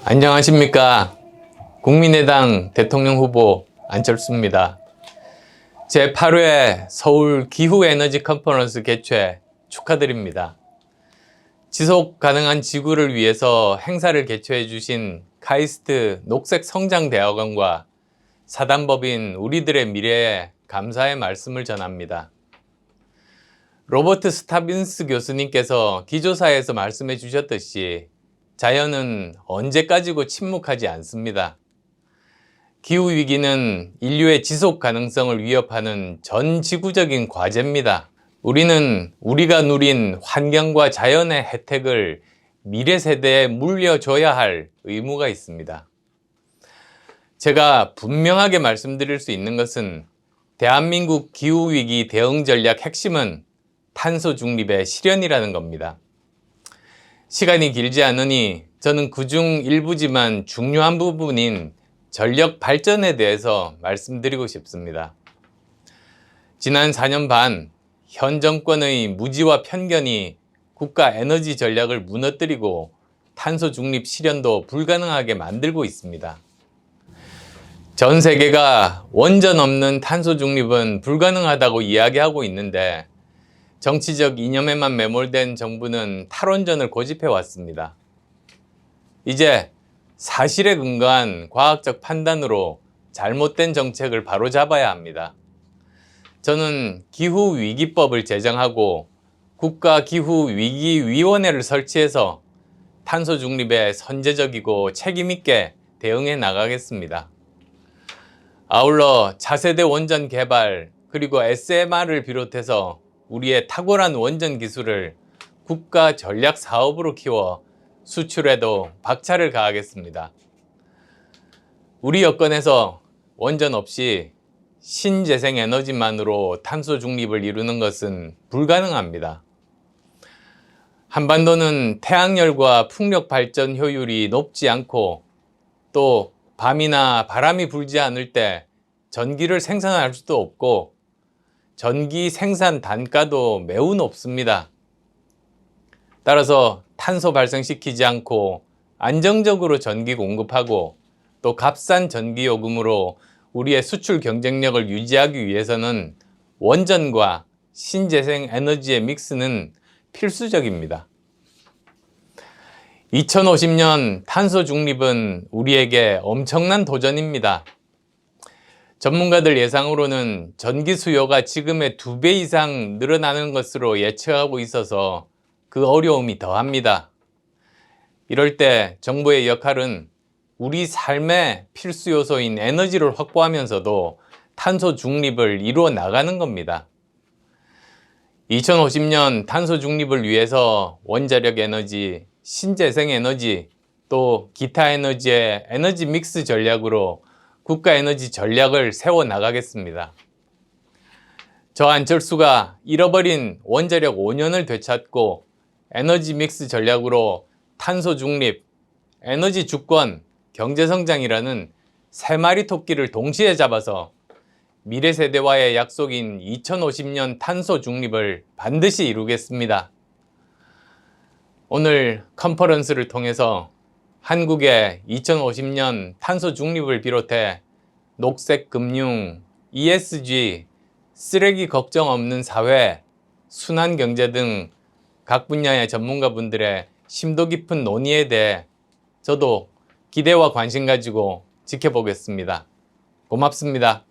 안녕하십니까. 국민의당 대통령 후보 안철수입니다. 제8회 서울 기후에너지 컨퍼런스 개최 축하드립니다. 지속 가능한 지구를 위해서 행사를 개최해 주신 카이스트 녹색성장대학원과 사단법인 우리들의 미래에 감사의 말씀을 전합니다. 로버트 스타빈스 교수님께서 기조사에서 말씀해 주셨듯이 자연은 언제까지고 침묵하지 않습니다. 기후위기는 인류의 지속 가능성을 위협하는 전 지구적인 과제입니다. 우리는 우리가 누린 환경과 자연의 혜택을 미래 세대에 물려줘야 할 의무가 있습니다. 제가 분명하게 말씀드릴 수 있는 것은 대한민국 기후위기 대응 전략 핵심은 탄소 중립의 실현이라는 겁니다. 시간이 길지 않으니 저는 그중 일부지만 중요한 부분인 전력 발전에 대해서 말씀드리고 싶습니다. 지난 4년 반, 현 정권의 무지와 편견이 국가 에너지 전략을 무너뜨리고 탄소 중립 실현도 불가능하게 만들고 있습니다. 전 세계가 원전 없는 탄소 중립은 불가능하다고 이야기하고 있는데 정치적 이념에만 매몰된 정부는 탈원전을 고집해 왔습니다. 이제 사실에 근거한 과학적 판단으로 잘못된 정책을 바로잡아야 합니다. 저는 기후위기법을 제정하고 국가기후위기위원회를 설치해서 탄소 중립에 선제적이고 책임있게 대응해 나가겠습니다. 아울러 차세대 원전 개발 그리고 SMR을 비롯해서 우리의 탁월한 원전 기술을 국가 전략 사업으로 키워 수출에도 박차를 가하겠습니다. 우리 여건에서 원전 없이 신재생 에너지만으로 탄소 중립을 이루는 것은 불가능합니다. 한반도는 태양열과 풍력 발전 효율이 높지 않고 또 밤이나 바람이 불지 않을 때 전기를 생산할 수도 없고 전기 생산 단가도 매우 높습니다. 따라서 탄소 발생시키지 않고 안정적으로 전기 공급하고 또 값싼 전기 요금으로 우리의 수출 경쟁력을 유지하기 위해서는 원전과 신재생 에너지의 믹스는 필수적입니다. 2050년 탄소 중립은 우리에게 엄청난 도전입니다. 전문가들 예상으로는 전기 수요가 지금의 2배 이상 늘어나는 것으로 예측하고 있어서 그 어려움이 더합니다. 이럴 때 정부의 역할은 우리 삶의 필수 요소인 에너지를 확보하면서도 탄소 중립을 이루어 나가는 겁니다. 2050년 탄소 중립을 위해서 원자력 에너지, 신재생 에너지, 또 기타 에너지의 에너지 믹스 전략으로 국가 에너지 전략을 세워 나가겠습니다. 저 안철수가 잃어버린 원자력 5년을 되찾고 에너지 믹스 전략으로 탄소 중립, 에너지 주권, 경제 성장이라는 세 마리 토끼를 동시에 잡아서 미래 세대와의 약속인 2050년 탄소 중립을 반드시 이루겠습니다. 오늘 컨퍼런스를 통해서 한국의 2050년 탄소 중립을 비롯해 녹색 금융, ESG, 쓰레기 걱정 없는 사회, 순환 경제 등 각 분야의 전문가분들의 심도 깊은 논의에 대해 저도 기대와 관심 가지고 지켜보겠습니다. 고맙습니다.